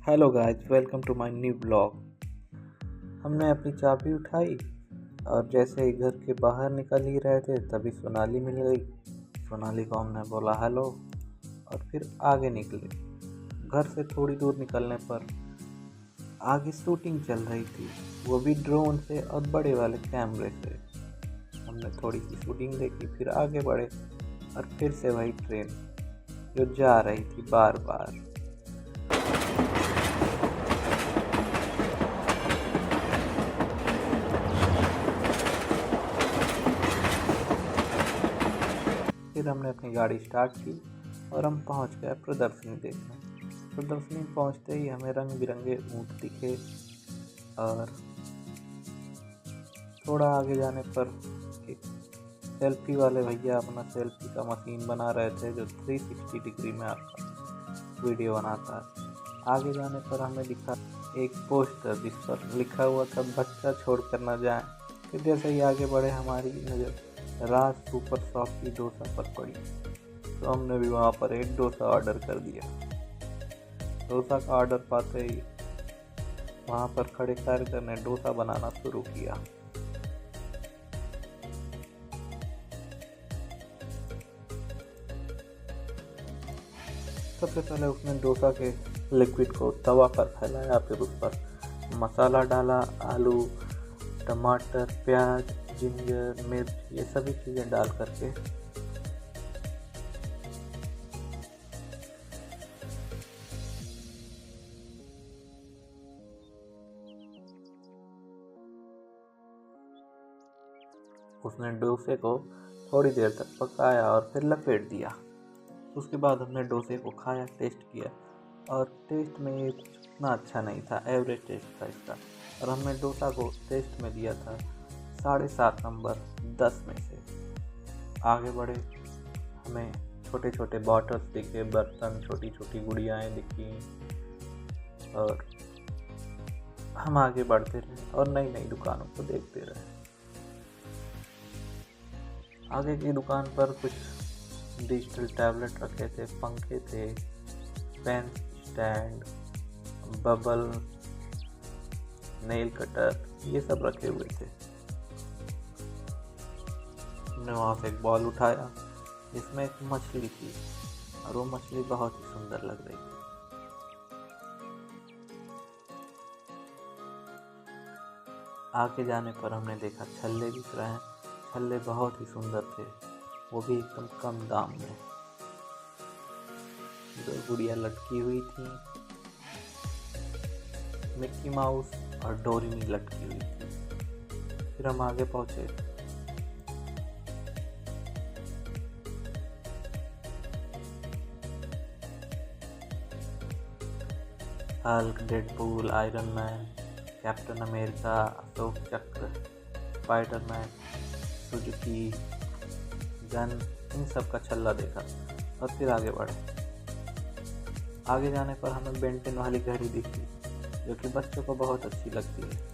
Hello guys, welcome to my new blog. हमने अपनी चाबी उठाई और जैसे ही घर के बाहर निकल ही रहे थे तभी सोनाली मिल गई। सोनाली को हमने बोला हेलो और फिर आगे निकले। घर से थोड़ी दूर निकलने पर आगे शूटिंग चल रही थी, वो भी ड्रोन से और बड़े वाले कैमरे से। हमने थोड़ी सी शूटिंग देखी, फिर आगे बढ़े और फिर से वही ट्रेन जो जा रही थी बार बार। फिर हमने अपनी गाड़ी स्टार्ट की और हम पहुंच गए प्रदर्शनी देखने। प्रदर्शनी पहुंचते ही हमें रंग बिरंगे ऊँट दिखे और थोड़ा आगे जाने पर एक सेल्फी वाले भैया अपना सेल्फी का मशीन बना रहे थे जो 360 डिग्री में आपका वीडियो बनाता है। आगे जाने पर हमें दिखा एक पोस्टर जिस पर लिखा हुआ था बच्चा छोड़कर न जाए। फिर जैसे ही आगे बढ़े हमारी नज़र राज सुपर शॉप की डोसा पर पड़ी, तो हमने भी वहाँ पर एक डोसा ऑर्डर कर दिया। डोसा का ऑर्डर पाते ही वहाँ पर खड़े कारीगर ने डोसा बनाना शुरू किया। सबसे पहले उसने डोसा के लिक्विड को तवा पर फैलाया, फिर उस पर मसाला डाला, आलू, टमाटर, प्याज, जिंजर, मिर्च, ये सभी चीज़ें डाल करके उसने डोसे को थोड़ी देर तक पकाया और फिर लपेट दिया। उसके बाद हमने डोसे को खाया, टेस्ट किया और टेस्ट में ये कुछ उतना अच्छा नहीं था, एवरेज टेस्ट था इसका। और हमने डोसा को टेस्ट में दिया था 7.5 नंबर 10 में से। आगे बढ़े, हमें छोटे छोटे बॉटल्स दिखे, बर्तन, छोटी छोटी गुड़ियाएँ दिखी और हम आगे बढ़ते रहे और नई नई दुकानों को देखते रहे। आगे की दुकान पर कुछ डिजिटल टैबलेट रखे थे, पंखे थे, pen stand, bubble, nail cutter, ये सब रखे हुए थे। हमने वहाँ से एक बॉल उठाया जिसमें एक मछली थी और वो मछली बहुत ही सुंदर लग रही थी। आगे जाने पर हमने देखा छल्ले बिक रहे हैं। छल्ले बहुत ही सुंदर थे, वो भी एकदम कम दाम में। 2 गुड़िया लटकी हुई थी, मिक्की माउस और डोरेमी लटकी हुई थी। फिर हम आगे पहुंचे। Hulk, Deadpool, iron man, captain America, Ashok चक्र, स्पाइडरमैन, सुजुकी, गन, इन सब का छल्ला देखा और फिर आगे बढ़े। आगे जाने पर हमें बेंटेन वाली घड़ी दिखी जो कि बच्चों को बहुत अच्छी लगती है।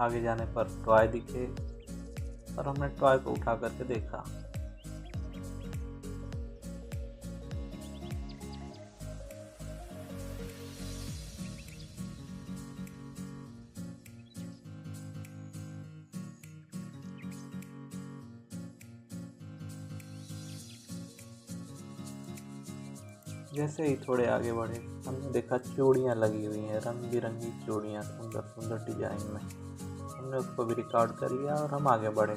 आगे जाने पर टॉय दिखे और हमने टॉय को उठा करके देखा। जैसे ही थोड़े आगे बढ़े हमने देखा चूड़ियाँ लगी हुई हैं, रंग बिरंगी चूड़ियाँ सुंदर सुंदर डिजाइन में। हमने उसको भी रिकॉर्ड कर लिया और हम आगे बढ़े।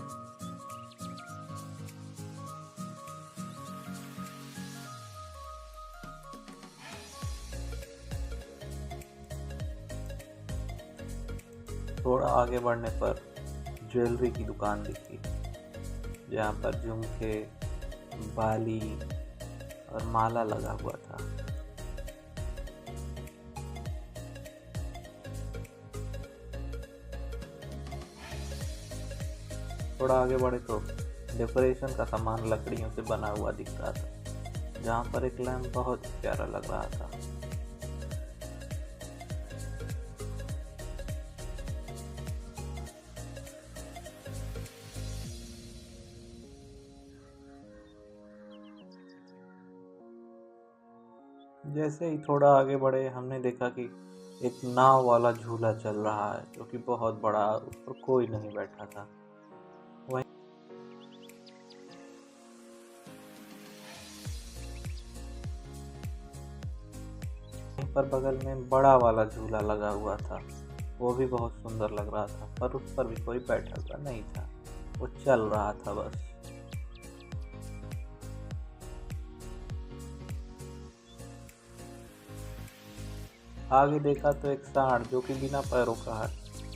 थोड़ा आगे बढ़ने पर ज्वेलरी की दुकान दिखी, जहाँ पर झुमके, बाली और माला लगा हुआ था। थोड़ा आगे बढ़े तो डेकोरेशन का सामान लकड़ियों से बना हुआ दिख रहा था, जहाँ पर एक लैम्प बहुत प्यारा लग रहा था। जैसे ही थोड़ा आगे बढ़े हमने देखा कि एक नाव वाला झूला चल रहा है, जो कि बहुत बड़ा, उस पर कोई नहीं बैठा था। वहीं पर बगल में बड़ा वाला झूला लगा हुआ था, वो भी बहुत सुंदर लग रहा था, पर उस पर भी कोई बैठा हुआ नहीं था, वो चल रहा था बस। आगे देखा तो एक सांड, जो कि बिना पैरों का है,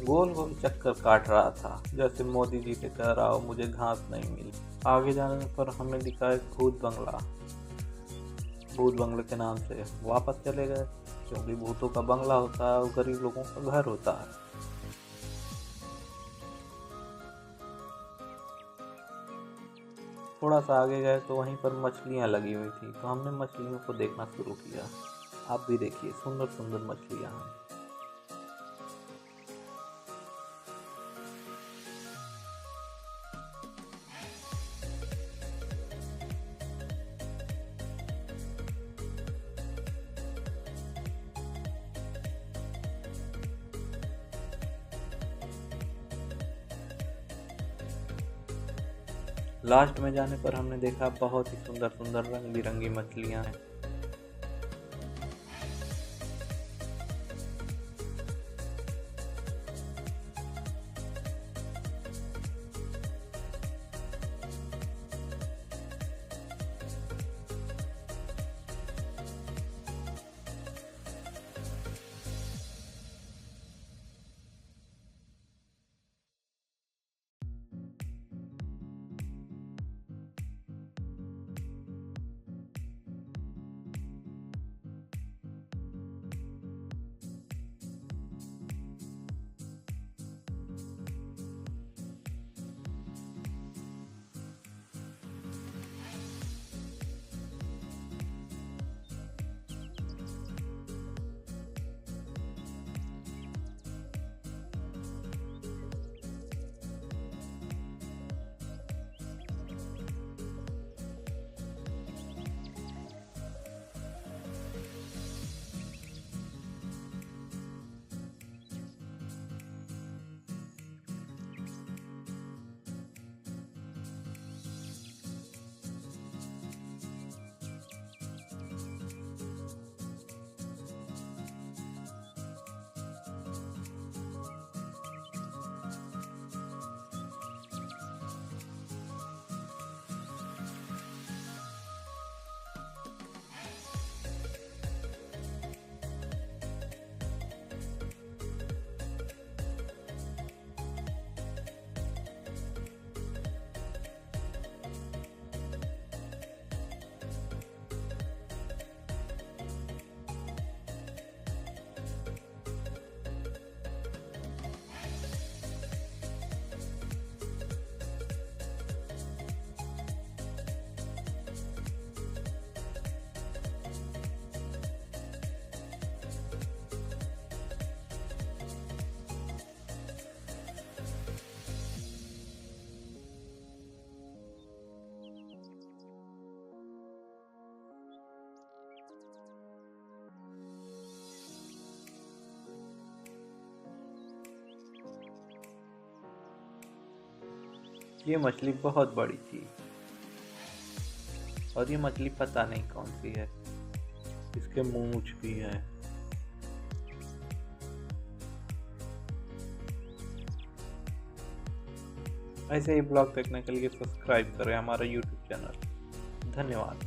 गोल गोल चक्कर काट रहा था, जैसे मोदी जी से कह रहा हो मुझे घास नहीं मिली। आगे जाने पर हमने दिखा एक भूत बंगला। भूत बंगले के नाम से वापस चले गए, क्योंकि भूतों का बंगला होता है और गरीब लोगों का घर होता है। थोड़ा सा आगे गए तो वहीं पर मछलियाँ लगी हुई थी, तो हमने मछलियों को देखना शुरू किया। आप भी देखिए, सुंदर सुंदर मछलियाँ हैं। लास्ट में जाने पर हमने देखा बहुत ही सुंदर सुंदर रंग बिरंगी मछलियाँ हैं। ये मछली बहुत बड़ी थी, और ये मछली पता नहीं कौन सी है। इसके मूंछ भी है। ऐसे ही ब्लॉग देखने के लिए सब्सक्राइब करें हमारा YouTube चैनल। धन्यवाद।